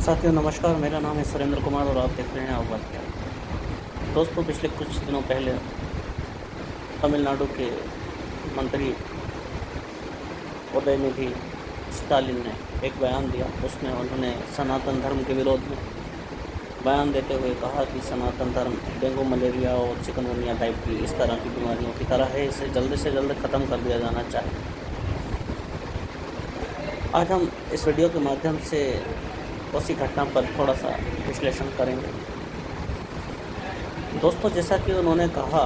साथियों नमस्कार, मेरा नाम है सुरेंद्र कुमार और आप देख रहे हैं अवगत क्या। दोस्तों, पिछले कुछ दिनों पहले तमिलनाडु के मंत्री उदयनिधि स्टालिन ने एक बयान दिया। उसमें उन्होंने सनातन धर्म के विरोध में बयान देते हुए कहा कि सनातन धर्म डेंगू, मलेरिया और चिकनगुनिया टाइप की इस तरह की बीमारियों की तरह है, इसे जल्द से जल्द ख़त्म कर दिया जाना चाहिए। आज हम इस वीडियो के माध्यम से उसी घटना पर थोड़ा सा विश्लेषण करेंगे। दोस्तों, जैसा कि उन्होंने कहा,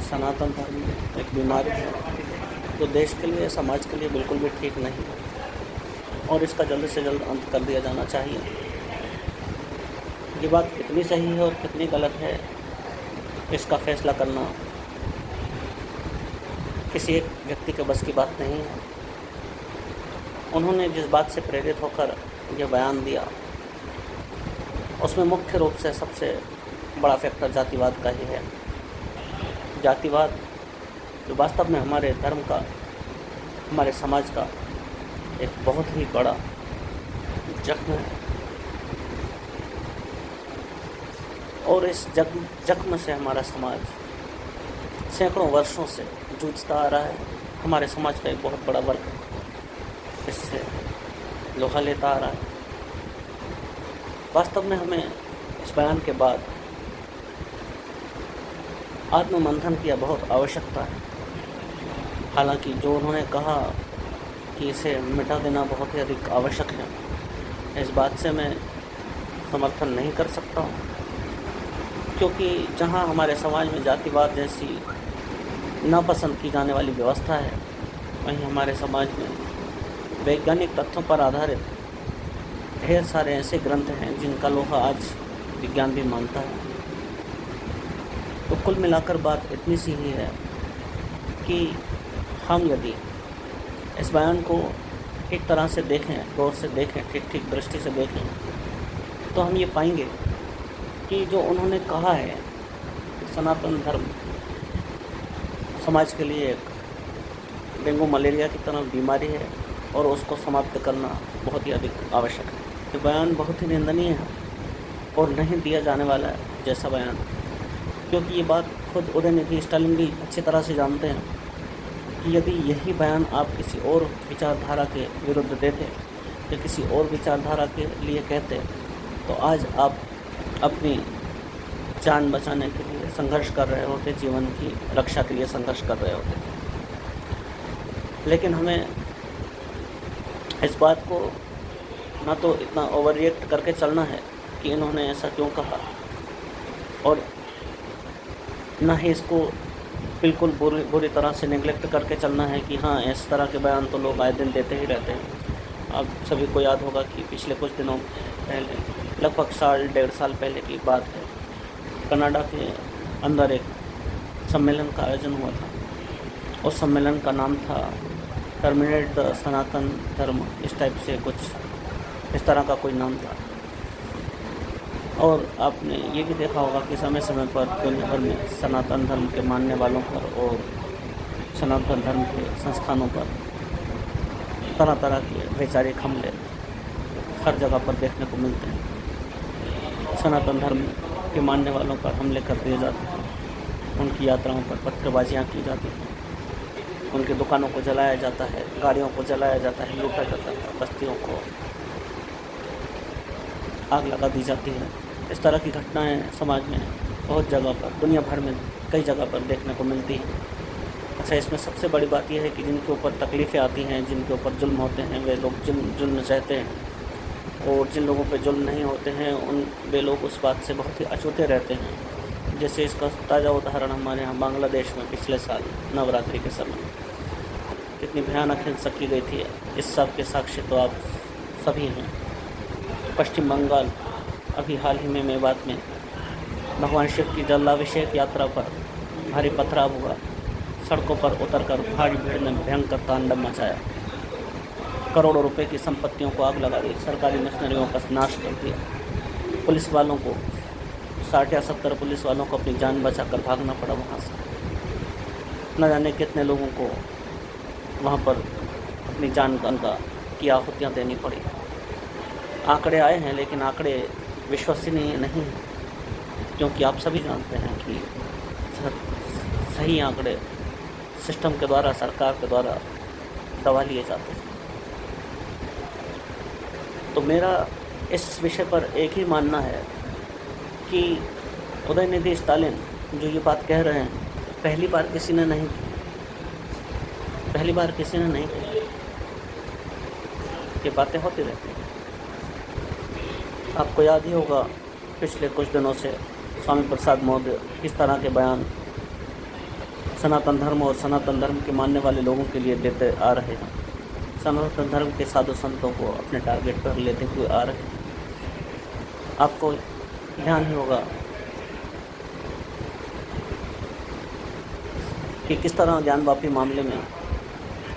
सनातन धर्म एक बीमारी है जो देश के लिए, समाज के लिए बिल्कुल भी ठीक नहीं है और इसका जल्द से जल्द अंत कर दिया जाना चाहिए। ये बात कितनी सही है और कितनी गलत है, इसका फैसला करना किसी एक व्यक्ति के बस की बात नहीं है। उन्होंने जिस बात से प्रेरित होकर यह बयान दिया, उसमें मुख्य रूप से सबसे बड़ा फैक्टर जातिवाद का ही है। जातिवाद जो वास्तव में हमारे धर्म का, हमारे समाज का एक बहुत ही बड़ा जख्म है और इस जख्म से हमारा समाज सैकड़ों वर्षों से जूझता आ रहा है। हमारे समाज का एक बहुत बड़ा वर्ग इससे लोहा लेता आ रहा है। वास्तव में हमें इस बयान के बाद आत्ममंथन की बहुत आवश्यकता है। हालांकि जो उन्होंने कहा कि इसे मिटा देना बहुत ही अधिक आवश्यक है, इस बात से मैं समर्थन नहीं कर सकता हूँ, क्योंकि जहाँ हमारे समाज में जातिवाद जैसी नापसंद की जाने वाली व्यवस्था है, वहीं हमारे समाज में वैज्ञानिक तथ्यों पर आधारित ढेर सारे ऐसे ग्रंथ हैं जिनका लोहा आज विज्ञान भी मानता है। तो कुल मिलाकर बात इतनी सी ही है कि हम यदि इस बयान को एक तरह से देखें, गौर से देखें, ठीक दृष्टि से देखें, तो हम ये पाएंगे कि जो उन्होंने कहा है, सनातन धर्म समाज के लिए एक डेंगू मलेरिया की तरह बीमारी है और उसको समाप्त करना बहुत ही अधिक आवश्यक है। ये बयान बहुत ही निंदनीय है और नहीं दिया जाने वाला है जैसा बयान, क्योंकि ये बात खुद उदयनिधि स्टालिन भी अच्छी तरह से जानते हैं कि यदि यही बयान आप किसी और विचारधारा के विरुद्ध देते या किसी और विचारधारा के लिए कहते, तो आज आप अपनी जान बचाने के लिए संघर्ष कर रहे होते, जीवन की रक्षा के लिए संघर्ष कर रहे होते। लेकिन हमें इस बात को ना तो इतना ओवर रिएक्ट करके चलना है कि इन्होंने ऐसा क्यों कहा, और ना ही इसको बिल्कुल बुरी तरह से नेगलेक्ट करके चलना है कि हाँ, इस तरह के बयान तो लोग आए दिन देते ही रहते हैं। अब सभी को याद होगा कि पिछले कुछ दिनों पहले, लगभग 1.5 साल पहले की बात है, कनाडा के अंदर एक सम्मेलन का आयोजन हुआ था। उस सम्मेलन का नाम था टर्मिनेट द सनातन धर्म, इस टाइप से कुछ इस तरह का कोई नाम था। और आपने ये भी देखा होगा कि समय समय पर दुनिया भर में सनातन धर्म के मानने वालों पर और सनातन धर्म के संस्थानों पर तरह तरह के वैचारिक हमले हर जगह पर देखने को मिलते हैं। सनातन धर्म के मानने वालों पर हमले कर दिए जाते हैं, उनकी यात्राओं पर पत्थरबाजियाँ की जाती हैं, उनकी दुकानों को जलाया जाता है, गाड़ियों को जलाया जाता है, लूटा जाता है, बस्तियों को आग लगा दी जाती है। इस तरह की घटनाएं समाज में बहुत जगह पर, दुनिया भर में कई जगह पर देखने को मिलती हैं। अच्छा, इसमें सबसे बड़ी बात यह है कि जिनके ऊपर तकलीफ़ें आती हैं, जिनके ऊपर जुल्म होते हैं, वे लोग जुल्म सहते हैं, और जिन लोगों पर जुल्म नहीं होते हैं वे लोग उस बात से बहुत ही अछूते रहते हैं। जैसे इसका ताज़ा उदाहरण हमारे यहाँ बांग्लादेश में पिछले साल नवरात्रि के समय कितनी भयानक हिंसा की गई थी, इस सब के साक्षी तो आप सभी हैं। पश्चिम बंगाल अभी हाल ही में मेवात में भगवान शिव की जलाभिषेक यात्रा पर भारी पथराव हुआ। सड़कों पर उतरकर भारी भीड़ ने भयंकर तांडव मचाया, करोड़ों रुपए की संपत्तियों को आग लगा दी, सरकारी मशीनरियों का नाश कर दिया। पुलिस वालों को 60 या 70 पुलिस वालों को अपनी जान बचाकर भागना पड़ा वहाँ से। न जाने कितने लोगों को वहाँ पर अपनी जान का की आहुतियाँ देनी पड़ी। आंकड़े आए हैं, लेकिन आंकड़े विश्वसनीय नहीं हैं, क्योंकि आप सभी जानते हैं कि सही आंकड़े सिस्टम के द्वारा, सरकार के द्वारा दबा लिए जाते हैं। तो मेरा इस विषय पर एक ही मानना है कि उदयनिधि स्टालिन जो ये बात कह रहे हैं, पहली बार किसी ने नहीं की, ये बातें होती रहती हैं। आपको याद ही होगा पिछले कुछ दिनों से स्वामी प्रसाद महोदय किस तरह के बयान सनातन धर्म और सनातन धर्म के मानने वाले लोगों के लिए देते आ रहे हैं, सनातन धर्म के साधु संतों को अपने टारगेट पर लेते हुए आ रहे हैं। आपको ध्यान ही होगा कि किस तरह ज्ञानवापी मामले में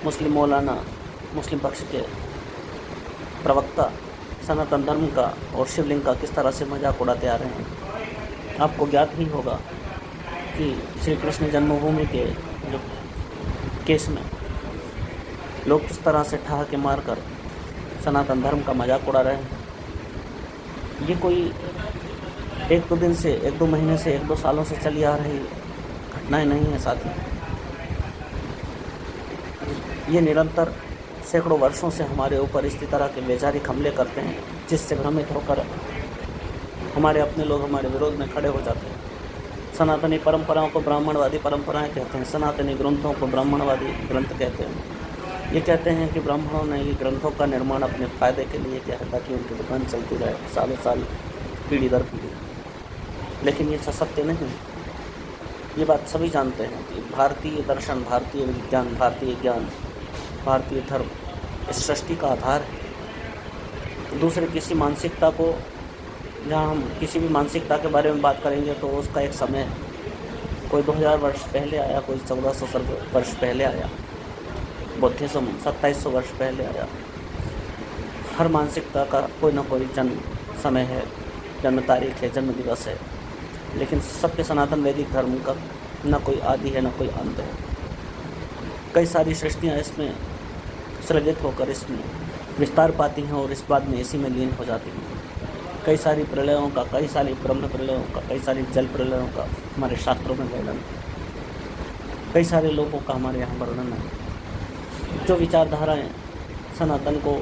मुस्लिम मौलाना, मुस्लिम पक्ष के प्रवक्ता सनातन धर्म का और शिवलिंग का किस तरह से मजाक उड़ाते आ रहे हैं। आपको ज्ञात ही होगा कि श्री कृष्ण जन्मभूमि के जो केस में लोग किस तरह से ठहाके मारकर सनातन धर्म का मजाक उड़ा रहे हैं। ये कोई एक दो दिन से, एक दो महीने से, एक दो सालों से चली आ रही घटनाएं नहीं है साथी। ये निरंतर सैकड़ों वर्षों से हमारे ऊपर इसी तरह के वैचारिक हमले करते हैं, जिससे भ्रमित होकर हमारे अपने लोग हमारे विरोध में खड़े हो जाते हैं। सनातनी परंपराओं को ब्राह्मणवादी परंपराएं कहते हैं, सनातनी ग्रंथों को ब्राह्मणवादी ग्रंथ कहते हैं। ये कहते हैं कि ब्राह्मणों ने ये ग्रंथों का निर्माण अपने फ़ायदे के लिए किया है, ताकि उनकी दुकान चलती रहे सालों साल, पीढ़ी दर पीढ़ी। लेकिन ये सत्य नहीं है। ये बात सभी जानते हैं कि भारतीय दर्शन, भारतीय विज्ञान, भारतीय ज्ञान, भारतीय धर्म इस सृष्टि का आधार है। दूसरे किसी मानसिकता को, जहाँ हम किसी भी मानसिकता के बारे में बात करेंगे तो उसका एक समय, कोई 2000 वर्ष पहले आया, कोई 1400 वर्ष पहले आया, बुद्धिज़्म 2700 वर्ष पहले आया। हर मानसिकता का कोई ना कोई जन्म समय है, जन्म तारीख है, जन्म दिवस है। लेकिन सबके सनातन वैदिक धर्म का न कोई आदि है, न कोई अंत है। कई सारी सृष्टियाँ इसमें सृजित होकर इसमें विस्तार पाती हैं और इस बाद में इसी में लीन हो जाती हैं। कई सारी प्रलयों का, कई सारी ब्रह्म प्रलयों का, कई सारी जल प्रलयों का हमारे शास्त्रों में वर्णन है। कई सारे लोगों का हमारे यहाँ वर्णन है। जो विचारधाराएँ सनातन को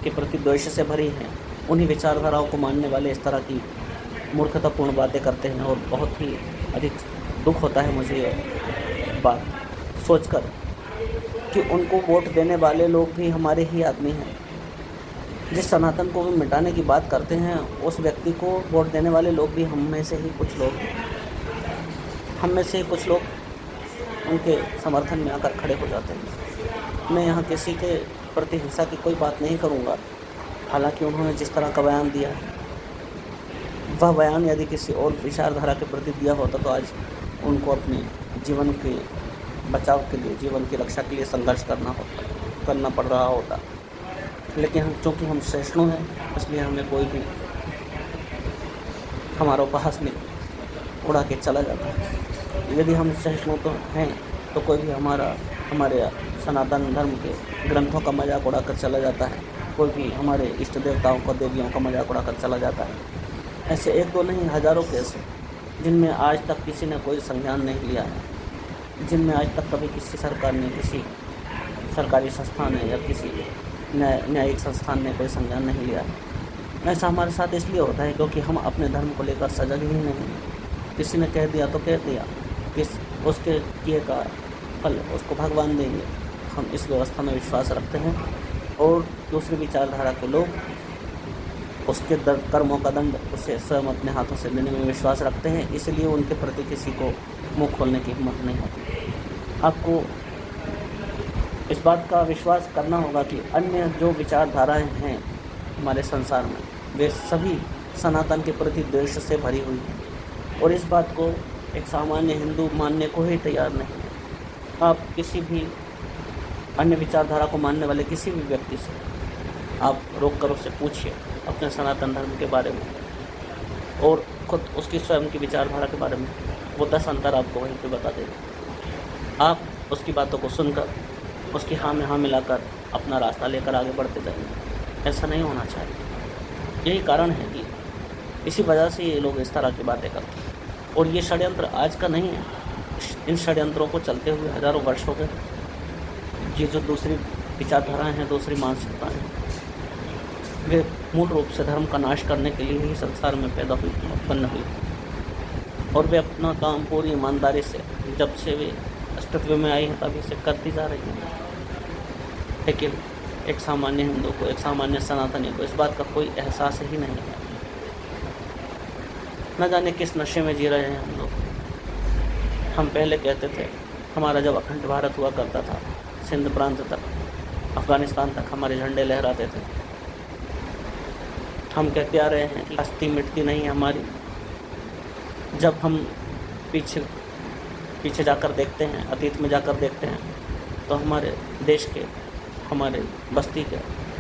के प्रति द्वेष से भरी हैं, उन्हीं विचारधाराओं को मानने वाले इस तरह की मूर्खतापूर्ण बातें करते हैं। और बहुत ही अधिक दुख होता है मुझे ये बात सोचकर कि उनको वोट देने वाले लोग भी हमारे ही आदमी हैं। जिस सनातन को भी मिटाने की बात करते हैं, उस व्यक्ति को वोट देने वाले लोग भी हम में से ही कुछ लोग उनके समर्थन में आकर खड़े हो जाते हैं। मैं यहाँ किसी के प्रति हिंसा की कोई बात नहीं करूँगा। हालांकि उन्होंने जिस तरह का बयान दिया, वह बयान यदि किसी और विचारधारा के प्रति दिया होता तो आज उनको अपने जीवन के बचाव के लिए, जीवन की रक्षा के लिए संघर्ष करना पड़ रहा होता। लेकिन चूँकि हम सहिष्णु हैं, इसलिए हमें कोई भी हमारा उपहास नहीं उड़ा के चला जाता है। यदि हम सहिष्णु तो हैं तो कोई भी हमारे सनातन धर्म के ग्रंथों का मजाक उड़ाकर चला जाता है। कोई भी हमारे इष्ट देवताओं का, देवियों का मजाक उड़ाकर चला जाता है। ऐसे एक दो नहीं, हज़ारों केस जिनमें आज तक किसी ने कोई संज्ञान नहीं लिया है, जिनमें आज तक कभी किसी सरकार ने, किसी सरकारी संस्थान ने या किसी न्यायिक संस्थान ने कोई संज्ञान नहीं लिया है। ऐसा हमारे साथ इसलिए होता है क्योंकि हम अपने धर्म को लेकर सजग ही नहीं हैं। किसी ने कह दिया तो कह दिया, उसके किए का फल उसको भगवान देंगे। हम इस व्यवस्था में विश्वास रखते हैं और दूसरी विचारधारा के लोग उसके कर्मों का दंड उसे स्वयं अपने हाथों से देने में विश्वास रखते हैं। इसलिए उनके प्रति किसी को मुँह खोलने की हिम्मत नहीं होती। आपको इस बात का विश्वास करना होगा कि अन्य जो विचारधाराएं हैं हमारे संसार में, वे सभी सनातन के प्रति द्वेष से भरी हुई हैं। और इस बात को एक सामान्य हिंदू मानने को ही तैयार नहीं है। आप किसी भी अन्य विचारधारा को मानने वाले किसी भी व्यक्ति से आप रोक कर उससे पूछिए अपने सनातन धर्म के बारे में और खुद उसकी स्वयं की विचारधारा के बारे में, वो 10 अंतर आपको वहीं पे बता देगा। आप उसकी बातों को सुनकर उसकी हाँ में हाँ मिलाकर अपना रास्ता लेकर आगे बढ़ते जाएंगे। ऐसा नहीं होना चाहिए। यही कारण है कि इसी वजह से ये लोग इस तरह की बातें करते हैं। और ये षड्यंत्र आज का नहीं है, इन षड्यंत्रों को चलते हुए हज़ारों वर्ष हो गए। ये जो दूसरी विचारधाराएँ हैं, दूसरी मानसिकताएँ हैं, वे मूल रूप से धर्म का नाश करने के लिए ही संसार में पैदा हुई, उत्पन्न हुई। और वे अपना काम पूरी ईमानदारी से जब से वे अस्तित्व में आई हैं तभी से करती जा रही हैं। लेकिन एक सामान्य हिंदू को, एक सामान्य सनातनी को इस बात का कोई एहसास ही नहीं है। न जाने किस नशे में जी रहे हैं हम लोग। हम पहले कहते थे, हमारा जब अखंड भारत हुआ करता था, सिंध प्रांत तक, अफ़गानिस्तान तक हमारे झंडे लहराते थे। हम कहते आ रहे हैं कि हस्ती मिटती नहीं है हमारी। जब हम पीछे जाकर देखते हैं, अतीत में जाकर देखते हैं, तो हमारे देश के, हमारे बस्ती के,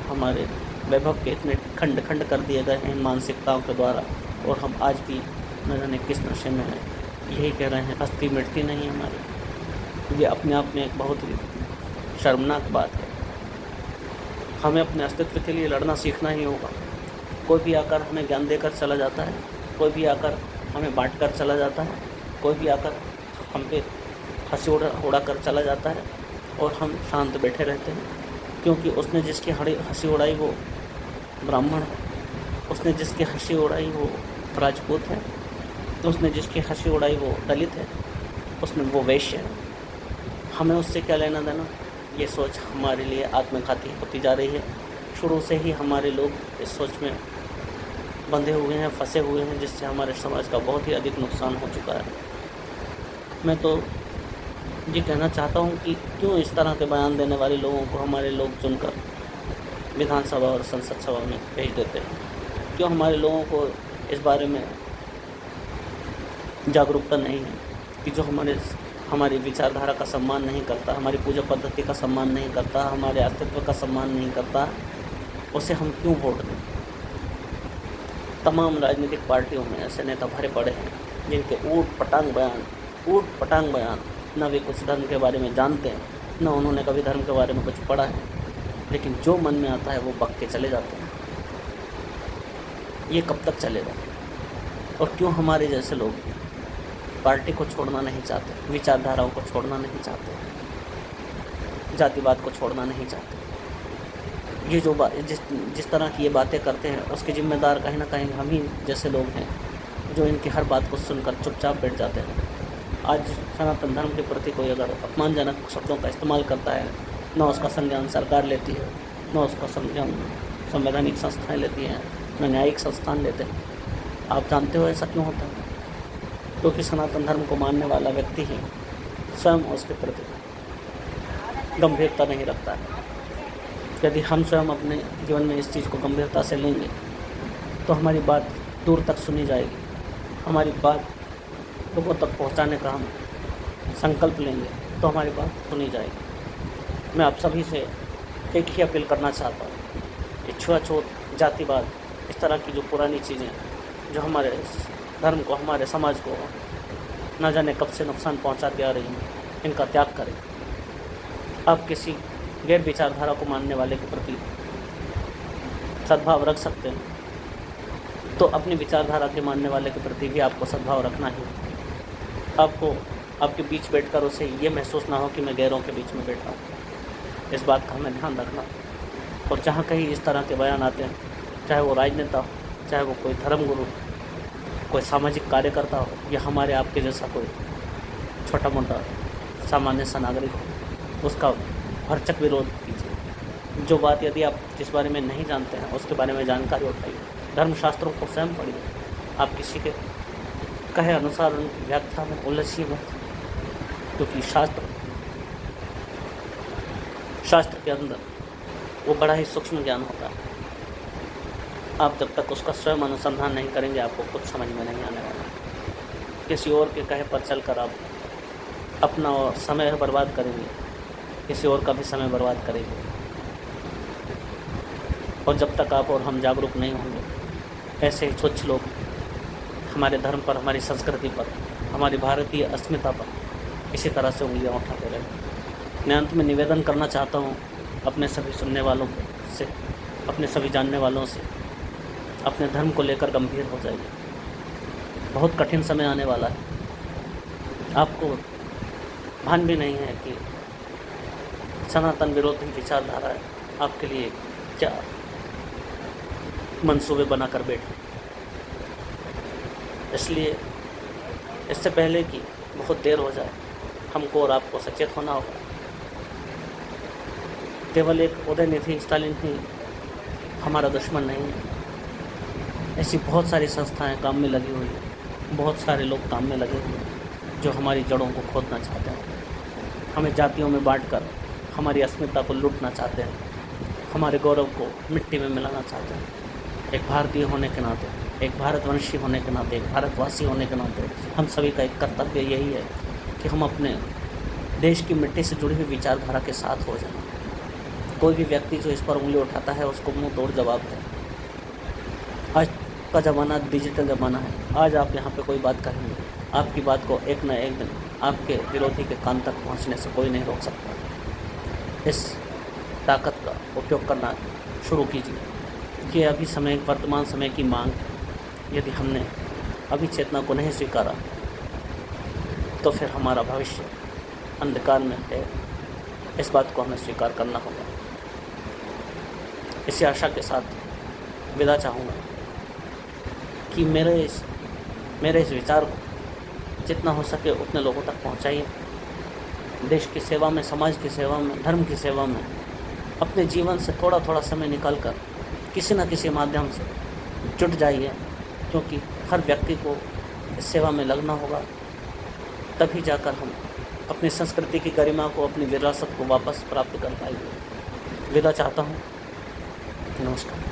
हमारे वैभव के इतने खंड खंड कर दिए गए हैं इन मानसिकताओं के द्वारा। और हम आज भी न जाने किस नशे में हैं। यही कह रहे हैं, हस्ती मिटती नहीं है हमारी। ये अपने आप में एक बहुत ही शर्मनाक बात है। हमें अपने अस्तित्व के लिए लड़ना सीखना ही होगा। कोई भी आकर हमें ज्ञान देकर चला जाता है, कोई भी आकर हमें बांट कर चला जाता है, कोई भी आकर हम पे हंसी उड़ा कर चला जाता है और हम शांत बैठे रहते हैं। क्योंकि उसने जिसकी हंसी उड़ाई वो ब्राह्मण है, उसने जिसकी हंसी उड़ाई वो राजपूत है, उसने जिसकी हंसी उड़ाई वो दलित है, उसने वो वैश्य है। हमें उससे क्या लेना देना। ये सोच हमारे लिए आत्मघाती होती जा रही है। शुरू से ही हमारे लोग इस सोच में बंधे हुए हैं, फंसे हुए हैं, जिससे हमारे समाज का बहुत ही अधिक नुकसान हो चुका है। मैं तो ये कहना चाहता हूँ कि क्यों इस तरह के बयान देने वाले लोगों को हमारे लोग चुनकर विधानसभा और संसद सभा में भेज देते हैं। क्यों हमारे लोगों को इस बारे में जागरूकता नहीं है कि जो हमारी विचारधारा का सम्मान नहीं करता, हमारी पूजा पद्धति का सम्मान नहीं करता, हमारे अस्तित्व का सम्मान नहीं करता, उसे हम क्यों वोट दें। तमाम राजनीतिक पार्टियों में ऐसे नेता भरे पड़े हैं जिनके ऊट पटांग बयान, न वे कुछ धर्म के बारे में जानते हैं, न उन्होंने कभी धर्म के बारे में कुछ पढ़ा है, लेकिन जो मन में आता है वो बक के चले जाते हैं। ये कब तक चलेगा। और क्यों हमारे जैसे लोग पार्टी को छोड़ना नहीं चाहते, विचारधाराओं को छोड़ना नहीं चाहते, जातिवाद को छोड़ना नहीं चाहते। ये जो जिस तरह की ये बातें करते हैं उसके जिम्मेदार कहीं ना कहीं हम ही जैसे लोग हैं, जो इनकी हर बात को सुनकर चुपचाप बैठ जाते हैं। आज सनातन धर्म के प्रति कोई अगर अपमानजनक शब्दों का इस्तेमाल करता है, न उसका संज्ञान सरकार लेती है, न उसका संज्ञान संवैधानिक संस्थाएं लेती हैं, न न्यायिक संस्थान लेते हैं। आप जानते हो ऐसा क्यों होता है? क्योंकि सनातन धर्म को मानने वाला व्यक्ति ही स्वयं उसके प्रति गंभीरता नहीं रखता है। यदि हम स्वयं अपने जीवन में इस चीज़ को गंभीरता से लेंगे तो हमारी बात दूर तक सुनी जाएगी। हमारी बात लोगों तक पहुंचाने का हम संकल्प लेंगे तो हमारी बात सुनी जाएगी। मैं आप सभी से एक ही अपील करना चाहता हूँ कि छुआछूत, जातिवाद, इस तरह की जो पुरानी चीज़ें जो हमारे धर्म को, हमारे समाज को न जाने कब से नुकसान पहुंचाती आ रही हैं, इनका त्याग करें। आप किसी गैर विचारधारा को मानने वाले के प्रति सद्भाव रख सकते हैं, तो अपनी विचारधारा के मानने वाले के प्रति भी आपको सद्भाव रखना ही है। आपको आपके बीच बैठकर उसे ये महसूस ना हो कि मैं गैरों के बीच में बैठा हूँ। इस बात का हमें ध्यान रखना। और जहाँ कहीं इस तरह के बयान आते हैं, चाहे वो राजनेता हो, चाहे वो कोई धर्मगुरु, कोई सामाजिक कार्यकर्ता हो, या हमारे आपके जैसा कोई छोटा मोटा सामान्य सा नागरिक हो, उसका भरचक विरोध कीजिए। जो बात यदि आप जिस बारे में नहीं जानते हैं उसके बारे में जानकारी उठाइए। धर्मशास्त्रों को स्वयं पढ़िए। आप किसी के कहे अनुसार उनकी व्याख्या में उलझिए मत, क्योंकि शास्त्र के अंदर वो बड़ा ही सूक्ष्म ज्ञान होता है। आप जब तक उसका स्वयं अनुसंधान नहीं करेंगे आपको कुछ समझ में नहीं आने वाला। किसी और के कहे पर चलकर आप अपना समय बर्बाद करेंगे, किसी और का भी समय बर्बाद करेंगे। और जब तक आप और हम जागरूक नहीं होंगे, ऐसे ही तुच्छ लोग हमारे धर्म पर, हमारी संस्कृति पर, हमारी भारतीय अस्मिता पर इसी तरह से उंगलियां उठाते रहेंगे। मैं अंत में निवेदन करना चाहता हूँ अपने सभी सुनने वालों से, अपने सभी जानने वालों से, अपने धर्म को लेकर गंभीर हो जाइए। बहुत कठिन समय आने वाला है। आपको भान भी नहीं है कि सनातन विरोधी विचारधारा है आपके लिए क्या मंसूबे बनाकर बैठे। इसलिए इससे पहले कि बहुत देर हो जाए, हमको और आपको सचेत होना होगा। केवल एक उदयनिधि स्टालिन ही हमारा दुश्मन नहीं है। ऐसी बहुत सारी संस्थाएं काम में लगी हुई हैं, बहुत सारे लोग काम में लगे हुए हैं जो हमारी जड़ों को खोदना चाहते हैं, हमें जातियों में बांटकर हमारी अस्मिता को लूटना चाहते हैं, हमारे गौरव को मिट्टी में मिलाना चाहते हैं। एक भारतीय होने के नाते, एक भारतवंशी होने के नाते, एक भारतवासी होने के नाते हम सभी का एक कर्तव्य यही है कि हम अपने देश की मिट्टी से जुड़ी हुई विचारधारा के साथ हो जाएं। कोई भी व्यक्ति जो इस पर उंगली उठाता है उसको मुंह तोड़ जवाब दें। आज का ज़माना डिजिटल ज़माना है। आज आप यहाँ पे कोई बात कहेंगे, आपकी बात को एक न एक दिन आपके विरोधी के कान तक पहुँचने से कोई नहीं रोक सकता। इस ताकत का उपयोग करना शुरू कीजिए। ये अभी समय, वर्तमान समय की मांग है। यदि हमने अभी चेतना को नहीं स्वीकारा तो फिर हमारा भविष्य अंधकार में है। इस बात को हमें स्वीकार करना होगा। इसी आशा के साथ विदा चाहूँगा कि मेरे इस विचार को जितना हो सके उतने लोगों तक पहुँचाइए। देश की सेवा में, समाज की सेवा में, धर्म की सेवा में अपने जीवन से थोड़ा थोड़ा समय निकालकर किसी न किसी माध्यम से जुट जाइए, क्योंकि हर व्यक्ति को इस सेवा में लगना होगा। तभी जाकर हम अपनी संस्कृति की गरिमा को, अपनी विरासत को वापस प्राप्त कर पाएंगे। विदा चाहता हूँ। नमस्कार।